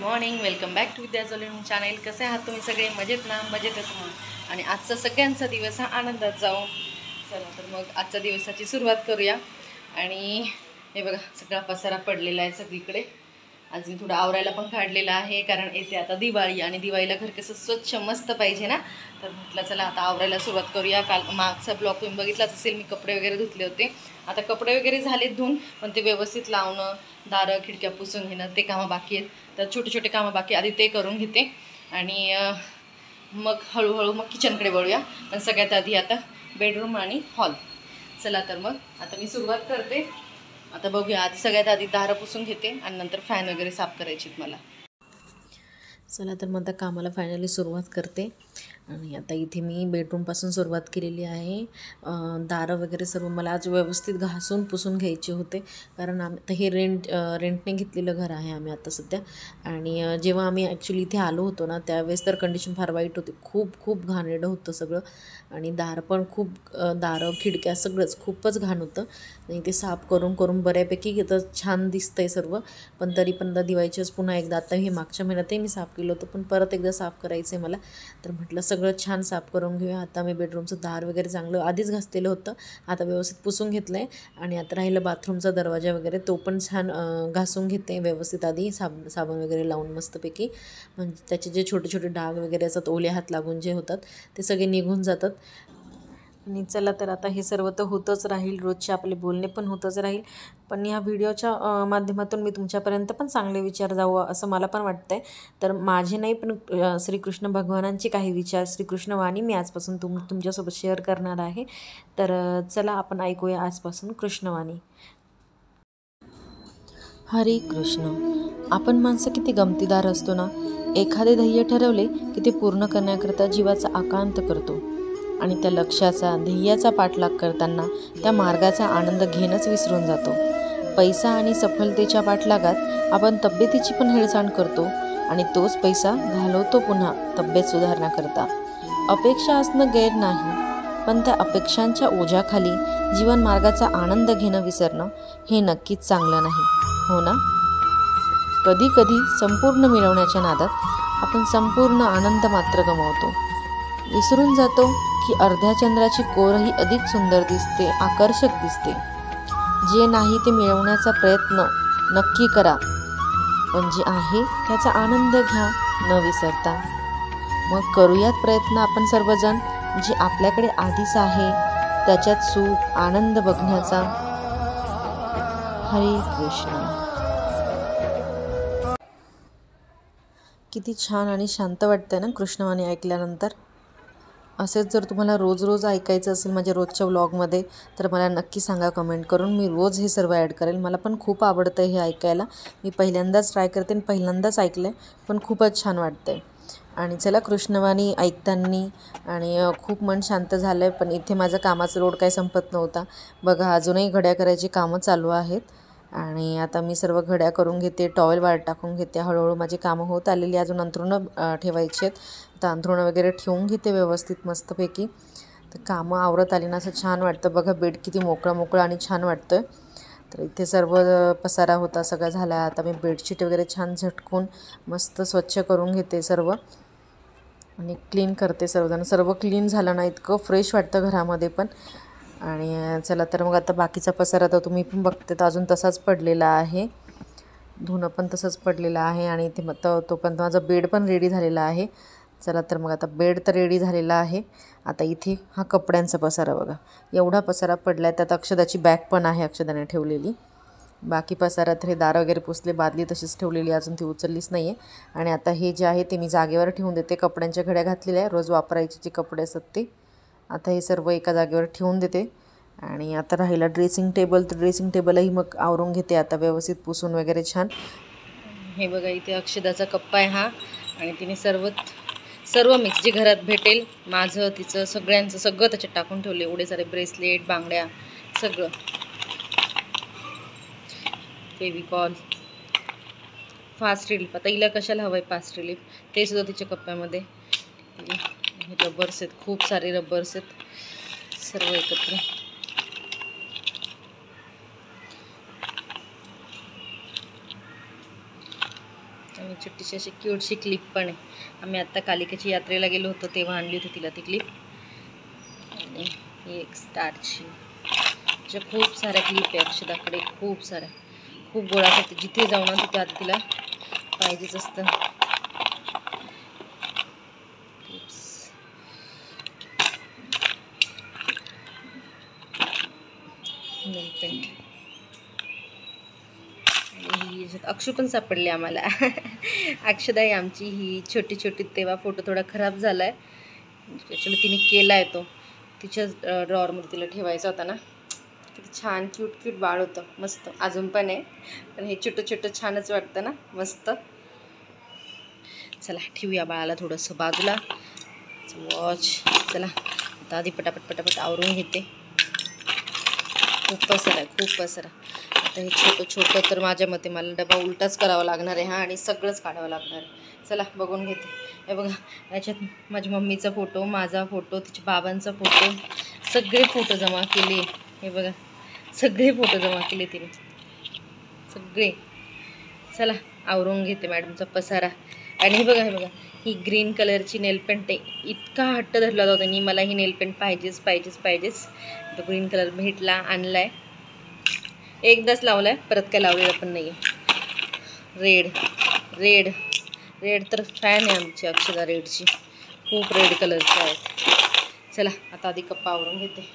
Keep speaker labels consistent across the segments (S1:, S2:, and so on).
S1: Morning, welcome back to Vidya solution channel. कसे आहात तुम्ही सगळे? मजेत ना? मजेतच म्हणून आणि आजचा सगळ्यांचा दिवस हा आनंदात जाऊ। चला तर मग आजच्या दिवसाची सुरुवात करूया। आणि हे बघा सगळा पसारा पडलेला आहे सगळीकडे। अजून थोडं आवरायला पण काढलेलं आहे, कारण येते आता दिवाळी आणि दिवाळीला घर कसं स्वच्छ मस्त पाहिजे ना। तर म्हटलं चला आता आवरायला सुरुवात करूया। काल मागचा ब्लॉग तुम्ही बघितलाच असेल, मी कपडे वगैरे धुतले होते। आता कपडे वगैरे झालेत धुवून, पण ते व्यवस्थित लावणं, दारं खिडक्या पुसून घेणं ते कामं बाकी आहेत। तर छोटे छोटे कामं बाकी आधी ते करून घेते आणि मग हळूहळू मग किचनकडे वळूया। पण सगळ्यात आधी आता बेडरूम आणि हॉल। चला तर मग आता मी सुरुवात करते। आता बघूया, आधी सगळ्यात आधी दारं पुसून घेते आणि नंतर फॅन वगैरे साफ करायची मला। चला तर मग आता कामाला फायनली सुरुवात करते। आणि आता इथे मी बेडरूमपासून सुरुवात केलेली आहे। दारं वगैरे सर्व मला आज व्यवस्थित घासून पुसून घ्यायचे होते, कारण आता हे रेंटने घेतलेलं घर आहे आम्ही आता सध्या। आणि जेव्हा आम्ही ॲक्च्युली इथे आलो होतो ना, त्यावेळेस तर कंडिशन फार वाईट होती, खूप घाणेरडं होतं सगळं। आणि दारं पण दारं खिडक्या सगळंच खूपच घाण होतं। आणि ते साफ करून बऱ्यापैकी इथं छान दिसतंय सर्व। पण तरी पण दिवाळीच्याच पुन्हा एकदा, आता हे मागच्या महिन्यातही मी साफ केलं होतं, पण परत एकदा साफ करायचं आहे मला। तर म्हटलं सगळं छान साफ करून घेऊया। आता मी बेडरूमचं दार वगैरे चांगलं आधीच घासलेलं होतं, आता व्यवस्थित पुसून घेतलं आहे। आणि आता राहिलं बाथरूमचा दरवाजा वगैरे, तो पण छान घासून घेते व्यवस्थित आधी साबण वगैरे लावून मस्तपैकी। म्हणजे त्याचे जे छोटे छोटे डाग वगैरे असतात, ओले हात लागून जे होतात ते सगळे निघून जातात। आणि चला तर आता हे सर्व तर होतच राहील, रोजचे आपले बोलणे पण होतच राहील, पण या व्हिडिओच्या माध्यमातून मी तुमच्यापर्यंत पण चांगले विचार जावं असं मला पण वाटतं आहे। तर माझे नाही, पण श्रीकृष्ण भगवानांचे काही विचार, श्रीकृष्णवाणी मी आजपासून तुमच्यासोबत शेअर करणार आहे। तर चला आपण ऐकूया आजपासून कृष्णवाणी। हरे कृष्ण। आपण माणसं किती गमतीदार असतो ना। एखादे ध्येय ठरवले की ते पूर्ण करण्याकरता जीवाचा आकांत करतो, आणि त्या लक्ष्याचा ध्येयाचा पाठलाग करताना त्या मार्गाचा आनंद घेणंच विसरून जातो। पैसा आणि सफलतेच्या पाठलागात आपण तब्येतीची पण हेळसांड करतो, आणि तोच पैसा घालवतो पुन्हा तब्येत सुधारण्याकरता। अपेक्षा असणं गैर नाही, पण त्या अपेक्षांच्या ओझ्याखाली जीवन मार्गाचा आनंद घेणं विसरणं हे नक्कीच चांगलं नाही, हो ना? कधी कधी संपूर्ण मिळवण्याच्या नादात आपण संपूर्ण आनंद मात्र गमावतो। विसरून जातो की अर्ध्या चंद्राची कोरही अधिक सुंदर दिसते, आकर्षक दिसते। जे नाही ते मिळवण्याचा प्रयत्न नक्की करा, पण जे आहे त्याचा आनंद घ्या न विसरता। मग करूयात प्रयत्न आपण सर्वजण, जे आपल्याकडे आधीच आहे त्याच्यात सुख आनंद बघण्याचा। हरे कृष्ण। किती छान आणि शांत वाटतंय ना कृष्णवाणी ऐकल्यानंतर। असेच जर तुम्हाला रोज रोज ऐकायचं असेल माझ्या रोजच्या व्लॉगमध्ये, तर मला नक्की सांगा कमेंट करून, मी रोज हे सर्व ॲड करेल। मला पण खूप आवडतं हे ऐकायला, मी पहिल्यांदाच ट्राय करते आणि पहिल्यांदाच ऐकलं आहे, पण खूपच छान वाटतं आहे। आणि चला कृष्णवाणी ऐकताना आणि खूप मन शांत झालं आहे। पण इथे माझं कामाचा लोड काही संपत नव्हता बघा, अजूनही घड्या करायची कामं चालू आहेत। आणि आता मी सर्व घड्या करून घेते, टॉवेल वाळत टाकून घेते, हळूहळू माझी कामं होत आलेली। अजून अंथरुणं ठेवायची आहेत, तर अंथरुणं वगैरे ठेवून घेते व्यवस्थित मस्तपैकी। तर कामं आवरत आली ना असं छान वाटतं बघा, बेड किती मोकळा आणि छान वाटतं आहे। तर इथे सर्व पसारा होता सगळा झाला, आता मी बेडशीट वगैरे छान झटकून मस्त स्वच्छ करून घेते सर्व, आणि क्लीन करते सर्वजण। सर्व क्लीन झालं ना इतकं फ्रेश वाटतं घरामध्ये पण। आणि चला तर मग आता बाकीचा पसारा तर तुम्ही पण बघते, तर अजून तसाच पडलेला आहे, धुणं पण तसंच पडलेलं आहे। आणि इथे मग तोपर्यंत माझा बेड पण रेडी झालेला आहे। चला तर मग आता बेड तर रेडी झालेला आहे। आता इथे हा कपड्यांचा पसारा बघा, एवढा पसारा पडला आहे, त्यात अक्षदाची बॅग पण आहे अक्षदाने ठेवलेली। बाकी पसारात हे दार वगैरे पुसले, बादली तशीच ठेवलेली, अजून ती उचललीच नाही आहे। आणि आता हे जे आहे ते मी जागेवर ठेवून देते, कपड्यांच्या घड्या घातलेल्या आहे, रोज वापरायचे जे कपडे असतात ते। आता हे सर्व एका जागेवर ठेवून देते। आणि आता राहिला ड्रेसिंग टेबल, तर ड्रेसिंग टेबलही मग आवरून घेते आता व्यवस्थित पुसून वगैरे छान। हे बघा इथे अक्षदाचा कप्पा आहे हा, आणि तिने सर्व मिक्स जे घरात भेटेल, माझं तिचं सगळ्यांचं सगळं त्याच्यात टाकून ठेवले, एवढे सारे ब्रेसलेट बांगड्या सगळं, फेविकॉल, फास्ट रिलीफ, आता हिला कशाला हवं आहे फास्ट रिलीफ, ते सुद्धा तिच्या कप्प्यामध्ये। रबर्स आहेत, खूप सारे रबर्स आहेत सर्व एकत्र। छोटीशी अशी क्यूटशी क्लिप पण आहे. आम्ही आत्ता कालिकेची यात्रेला गेलो होतो तेव्हा आणली होती तिला ती क्लिप. आणि ही एक स्टारची. अशा खूप साऱ्या क्लिप आहे अक्षदाकडे, खूप साऱ्या, खूप गोळा करते. जिथे जाऊ ना तिथे आता तिला पाहिजेच असतं. नेल पेंट आणि ही अक्षू पण सापडली आम्हाला. अक्षदा आहे आमची ही छोटी छोटी. तेव्हा फोटो थोडा खराब झाला आहे, ॲक्च्युली तिने केला आहे तो. तिच्याच ड्रॉवरमध्ये तिला ठेवायचा होता ना. किती छान क्यूट क्यूट बाळ होतं, मस्त. अजून पण आहे, पण हे छोटं छोटं छानच वाटतं ना, मस्त. चला ठेवूया बाळाला थोडंसं बाजूला. वॉच. चला आता आधी पटापट पटापट आवरून घेते. खूप पसर आहे, खूप पसर आहे. आता हे छोटं छोटं तर माझ्या मते मला डबा उलटाच करावा लागणार आहे आणि सगळंच काढावं लागणार आहे. चला बघून घेते. हे बघा, याच्यात माझ्या मम्मीचा फोटो, माझा फोटो, तिच्या बाबांचा फोटो, सगळे फोटो जमा केले. हे बघा, सगळे फोटो जमा केले तिने, सगळे. चला आवरून घेते मॅडमचा पसारा. आणि हे बघा, हे बघा, ही ग्रीन कलरची नेलपेंट आहे. इतका हट्ट धरला होता त्यांनी, मला ही नेलपेंट पाहिजेच पाहिजेच पाहिजेच. तो ग्रीन कलर भेटला, आणलाय. एकदाच लावलाय, परत काय लावलेलं पण नाही आहे. रेड रेड रेड तर फॅन आहे आमची अक्षदा रेडची, खूप रेड कलरचे आहेत. चला आता आधी कप्पा आवरून घेते.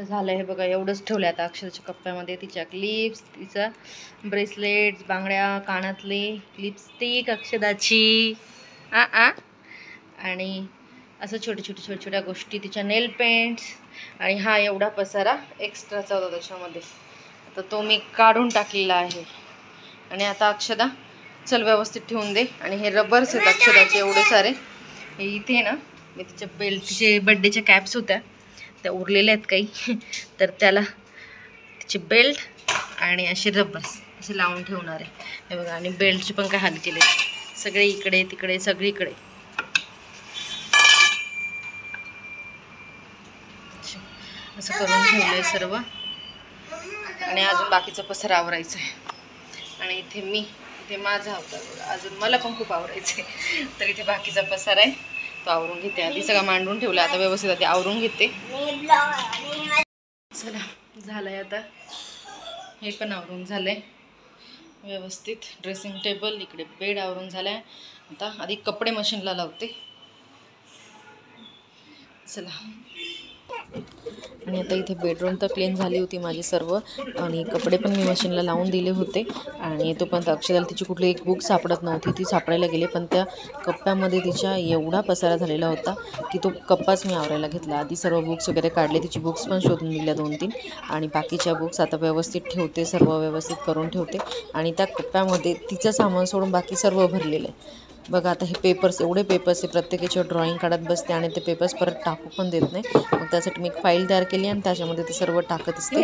S1: झालं हे बघा, एवढंच ठेवलं आता अक्षराच्या कप्प्यामध्ये. तिच्या क्लिप्स, तिचा ब्रेसलेट्स, बांगड्या, कानातले, लिपस्टिक अक्षदाची आणि असं छोट्या गोष्टी, तिच्या नेल पेंट्स. आणि हा एवढा पसारा एक्स्ट्राचा होता त्याच्यामध्ये, आता तो मी काढून टाकलेला आहे. आणि आता अक्षदा चल व्यवस्थित ठेवून दे. आणि हे रबर्स आहेत अक्षदाचे एवढे सारे. हे इथे ना मी तिच्या बेल्टचे बड्डेच्या कॅप्स होत्या त्या उरलेल्या आहेत काही, तर त्याला तिचे बेल्ट आणि असे रबर्स असे लावून ठेवणार आहे. हे बघा, आणि बेल्टचे पण काय हाल केले, सगळे इकडे तिकडे सगळीकडे. असं करून ठेवलं आहे सर्व. आणि अजून बाकीचं पसारा आवरायचं आहे. आणि इथे माझा होता, अजून मला पण खूप आवरायचं आहे. तर इथे बाकीचा पसारा आहे, तो आवरून घेते. आधी सगळं मांडून ठेवलं, आता व्यवस्थित आधी आवरून घेते. चला झालंय आता, हे पण आवरून झालंय व्यवस्थित. ड्रेसिंग टेबल, इकडे बेड आवरून झालाय. आता आधी कपडे मशीनला लावते. चला. आणि आता इथे बेडरूम तर क्लीन झाली होती माझी सर्व, आणि कपडे पण मी मशीनला लावून दिले होते. आणि तोपर्यंत अक्षदाला तिची कुठली एक बुक सापडत नव्हती, ती सापडायला गेली. पण त्या कप्प्यामध्ये तिच्या एवढा पसारा झालेला होता की तो कप्पाच मी आवरायला घेतला. आधी सर्व बुक्स वगैरे काढले, तिची बुक्स पण शोधून दिल्या 2-3. आणि बाकीच्या बुक्स आता व्यवस्थित ठेवते, सर्व व्यवस्थित करून ठेवते. आणि त्या कप्प्यामध्ये तिचं सामान सोडून बाकी सर्व भरलेलं आहे. बघा आता हे पेपर्स, एवढे पेपर्स आहे, प्रत्येकाच्यावर ड्रॉइंग काढत बसते आणि ते पेपर्स परत टाकू पण देत नाही. मग त्यासाठी मी एक फाईल तयार केली आणि त्याच्यामध्ये ते सर्व टाकत असते,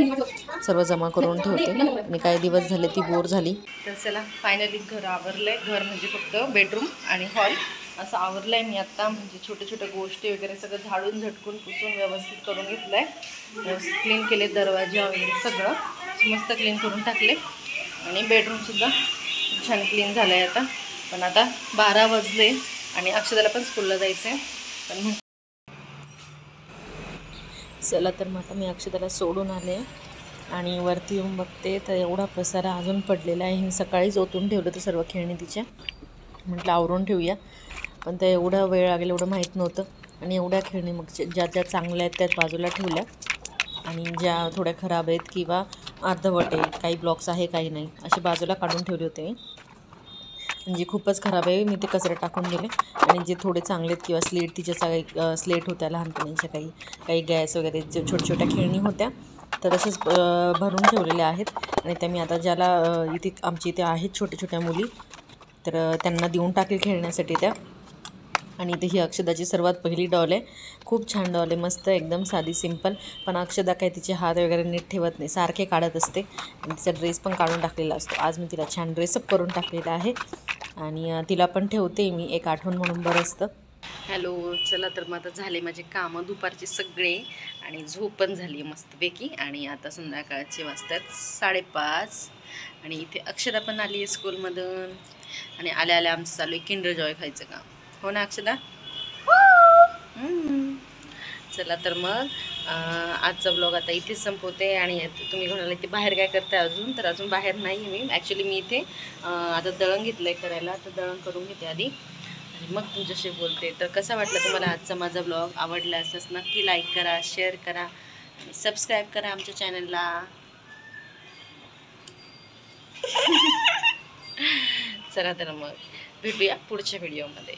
S1: सर्व जमा करून ठेवते. आणि काही दिवस झाले ती बोर झाली. तर चला फायनली घर आवरलं आहे. घर म्हणजे फक्त बेडरूम आणि हॉल असं आवरलं आहे मी आत्ता. म्हणजे छोट्या गोष्टी वगैरे सगळं झाडून झटकून पुसून व्यवस्थित करून घेतलं आहे. व्यवस्थित क्लीन केले, दरवाजा वगैरे सगळं मस्त क्लीन करून टाकले. आणि बेडरूमसुद्धा छान क्लीन झालं आहे आता. पण आता 12 वाजले आणि अक्षदाला पण स्कूलला जायचं आहे. पण चला तर मग आता मी अक्षदाला सोडून आले आणि वरती येऊन बघते तर एवढा पसारा अजून पडलेला आहे. मी सकाळीच ओतून ठेवलं तर सर्व खेळणी तिच्या, म्हटलं आवरून ठेवूया. पण त्या एवढा वेळ लागेल एवढं माहीत नव्हतं. आणि एवढ्या खेळणी मग ज्या चांगल्या आहेत त्याच बाजूला ठेवल्या, आणि ज्या थोड्या खराब आहेत किंवा अर्धवट आहे, काही ब्लॉक्स आहे काही नाही, असे बाजूला काढून ठेवले होते मी. म्हणजे खूपच खराब आहे. मी ते कचऱ्यात टाकून गेले आणि जे थोडे चांगले आहेत किंवा स्लेट तिच्या काही स्लेट होत्या लहानपणीच्या, काही गॅस वगैरे जे छोट्या खेळणी होत्या तर तसेच भरून ठेवलेल्या आहेत. आणि त्या मी आता ज्याला इथे आमच्या इथे आहेत छोट्या मुली तर त्यांना देऊन टाकेल खेळण्यासाठी त्या. आणि इथे ही अक्षदाची सर्वात पहिली डॉल आहे. खूप छान डॉल आहे, मस्त एकदम साधी सिंपल. पण अक्षदा काय तिचे हात वगैरे नीट ठेवत नाही, सारखे काढत असते आणि तिचा ड्रेस पण काढून टाकलेला असतो. आज मी तिला छान ड्रेसअप करून टाकलेला आहे आणि तिला पण ठेवते मी एक आठवण म्हणून, बरं असतं. हॅलो, चला तर मग आता झाले माझे कामं दुपारचे सगळे आणि झोप पण झाली मस्तपैकी. आणि आता संध्याकाळचे वाजतात 5:30 आणि इथे अक्षदा पण आली आहे स्कूलमधून. आणि आल्या आल्या आमचं चालू आहे किंडर जॉय खायचं काम. हो ना अक्षदा? चला तर मग आजचा ब्लॉग आता इथेच संपवते. आणि तुम्ही म्हणाले की बाहेर काय करताय अजून, तर अजून बाहेर नाही मी. ॲक्च्युली मी इथे आता दळण घेतलं आहे करायला, तर दळण करून घेते आधी आणि मग तुमच्याशी बोलते. तर कसा वाटला तुम्हाला आजचा माझा ब्लॉग? आवडला असल्यास नक्की लाईक करा, शेअर करा आणि सबस्क्राईब करा आमच्या चॅनलला. चला तर मग भेटूया पुढच्या व्हिडिओमध्ये.